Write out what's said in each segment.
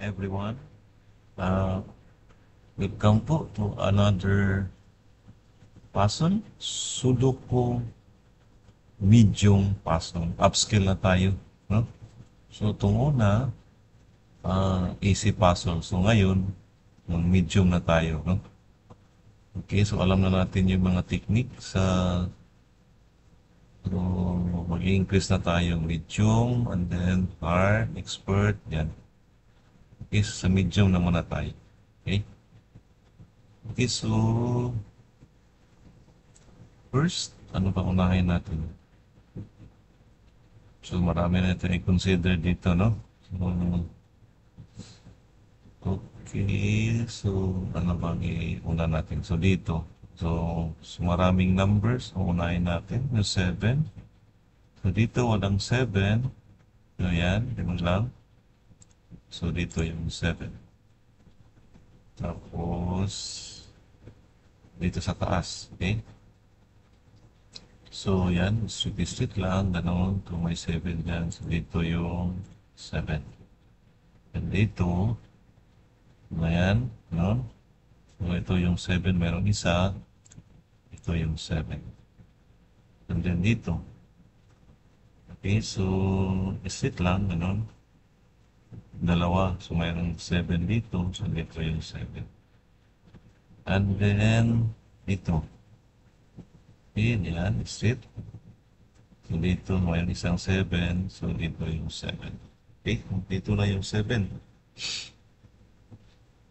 everyone. Uh, Welcome po to another puzzle. Sudoku medium puzzle. Upskill na tayo. No? So, itong una, easy puzzle. So, ngayon, medium na tayo. No? Okay, so alam na natin yung mga technique sa so, mag-increase na tayo medium and then hard, expert, yan. Okay, so sa medium na muna tayo. Okay? Okay, so first, ano ba unahin natin? So, marami na ito i-consider dito, no? Okay, so, ano bang iuna natin? So, dito. So maraming numbers. So, unahin natin yung 7. So, dito walang 7. So, yan. Limang lang. So, dito yung 7. Tapos, dito sa taas. Okay? So, yan. Straight lang. Ganon. Kung may 7 yan. So, dito yung 7. And dito, ayan. No? So, ito yung 7. Merong isa. Ito yung 7. And then dito. Okay. So, straight lang. Ganon. Dalawa. So, mayroong 7 dito. So, dito yung 7. And then, dito. Okay, yan, straight. So, dito, mayroon isang 7. So, dito yung 7. Okay, dito na yung 7.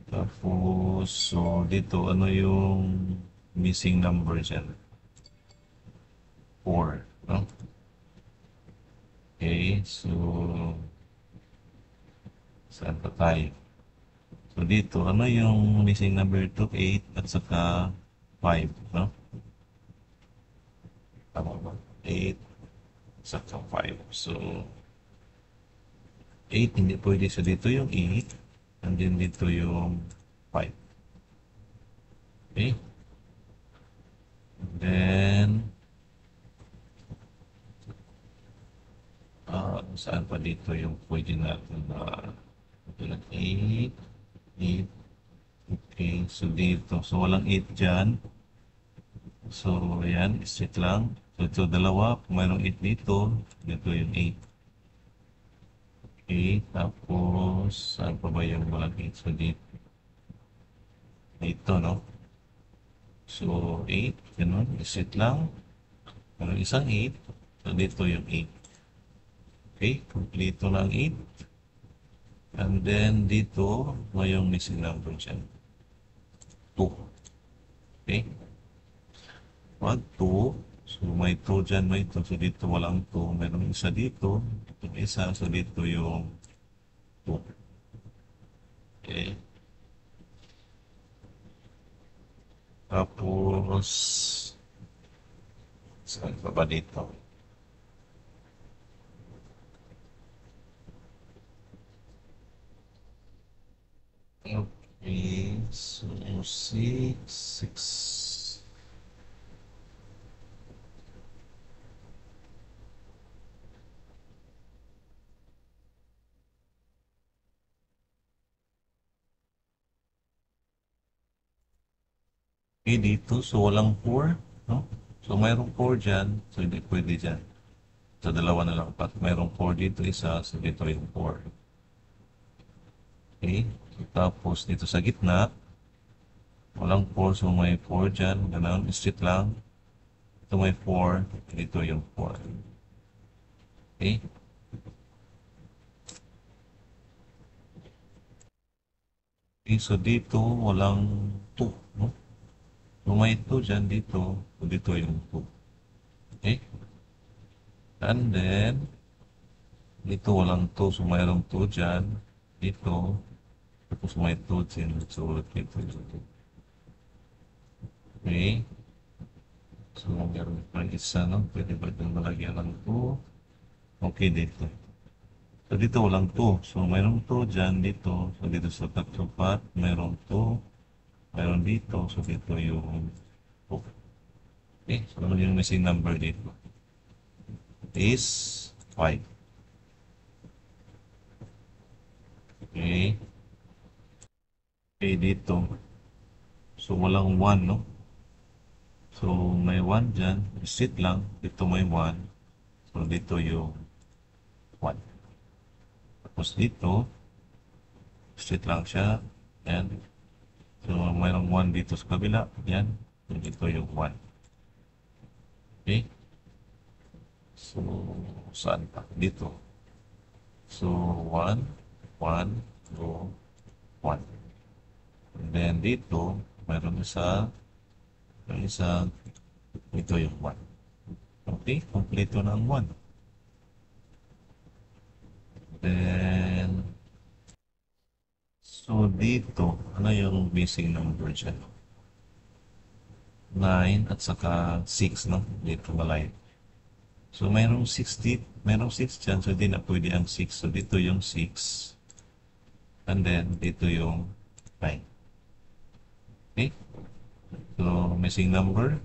Tapos, so, dito, ano yung missing number dyan? 4, no? Okay, so, saan pa tayo? So, dito, ano yung missing number ito? 8 at saka 5, no? Tama ba? 8 saka 5. So, 8, hindi pwede sa dito yung 8. And then dito yung 5. Okay? And then, saan pa dito yung pwede natin na 8, 8. Okay, so dito. So, walang 8 dyan. So, ayan, straight lang. So, ito dalawa. Kung mayroong 8 dito, dito yung 8. Okay, tapos, saan pa ba yung walang 8? So, dito. Dito, no? So, 8, ganun. Straight lang. Mayroong isang 8. So, dito yung 8. Okay, kompleto ng 8. And then, dito, mayroong missing number dyan. 2. Okay? 1, 2. So, may 2 dyan, may 2. So, dito walang 2. Mayroong isa dito. Ito may isa. So, dito yung 2. Okay. Tapos, saan pa ba dito? Okay. So, 6. Okay, dito. So, walang 4. No? So, mayroong 4 dyan. So, hindi pwede dyan. So, dalawa na lang. Pat mayroong 4 dito, isa. So, dito yung 4. Okay. So, tapos, dito sa gitna, walang 4. So, may 4 dyan. Ganun. Straight lang. Ito may 4. Dito yung 4. Okay. Okay, so dito, walang 2. No? Kung may 2 dyan dito, so dito yung 2. Okay? And then, dito walang 2, so mayroong 2 dyan. Dito, tapos may 2 dyan. So, dito yung 2. Okay? So, meron pa isa, no? Pwede ba itong malagyan ng 2? Okay, dito. So, dito walang 2. So, mayroong 2 dyan dito. So, dito sa tatlo part, mayroong 2. Mayroon dito. So, dito yung 2. Okay, so ano yung missing number dito? Is 5. Okay. Okay, dito. So, walang 1, no? So, may 1 dyan. Straight lang. Dito may 1. So, dito yung 1. Tapos dito, straight lang siya. Yan. So, mayroong 1 dito sa kabila. Yan. So, dito yung 1. Okay? So, saan pa? Dito. So, 1, 1, 2, 1. And then dito, mayroon isa, ito yung 1. Okay, kompleto na ang 1. Then, so dito, ano yung missing number dyan? 9 at saka 6, no? Dito malay. So, mayroong 6 dyan, so hindi na pwede ang 6. So, dito yung 6. And then, dito yung 9. Okay? So, missing number,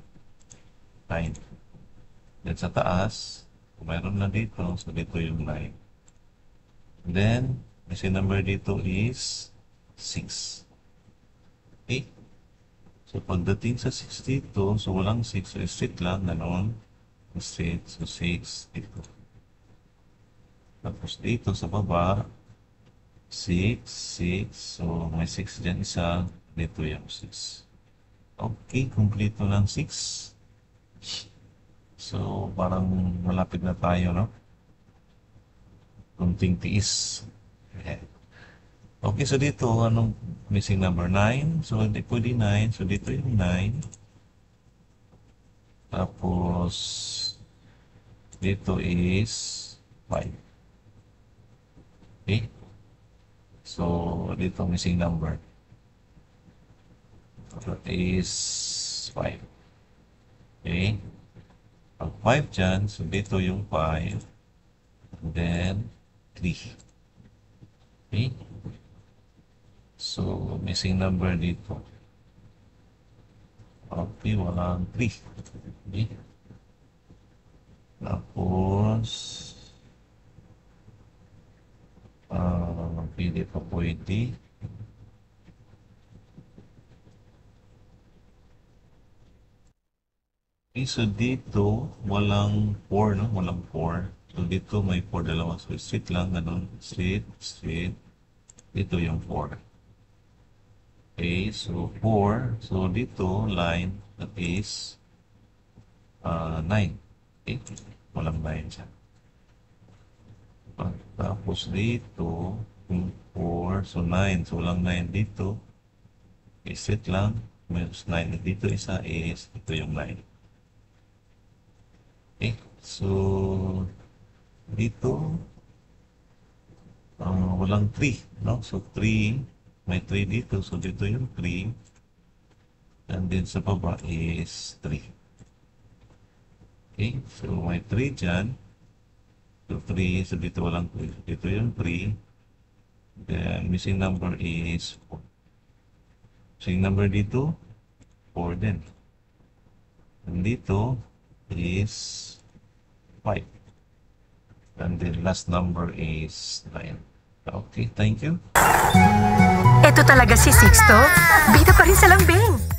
9. Then, sa taas, kung mayroon na dito, so dito yung 9. And then, missing number dito is 6. Okay? So, pagdating sa 6 dito, so walang 6, so straight lang, ganoon. Straight, so 6 dito. Tapos dito sa baba, 6, 6, so may 6 dyan isa, dito yung 6. Okay, kumpleto ng 6. So, parang malapit na tayo, no? Kunting tiis. Yeah. Okay, so dito, anong missing number? 9. So, hindi pwede 9. So, dito yung 9. Tapos, dito is 5. Okay? So, dito missing number is 5. Okay? Pag 5 dyan, so dito yung 5. And then, 3. Okay? So, missing number dito. Okay, walang 3. Okay? Tapos, pili pa pwede. Okay, so dito, walang 4, no? Walang 4. So, dito may 4 dalawa. So, straight lang, ganun. Straight, straight. Dito yung 4. Okay, so 4. So, dito, line, that is 9. Okay, walang 9 siya. Tapos dito, 4. So, 9. So, walang 9 dito. Okay, straight lang. May 9 dito. Isa is, ito yung 9. Okay, so, dito, walang 3, no? So, 3, may 3 dito. So, dito yung 3. And then sa baba is 3. Okay, so may 3 dyan. So, 3. So, dito walang 3. Dito yung 3. Then, missing number is 4. Missing number dito, 4 din. And dito is 5. And the last number is 9. Okay, thank you. Ito talaga si Sixto. Bida pa rin sa lambing.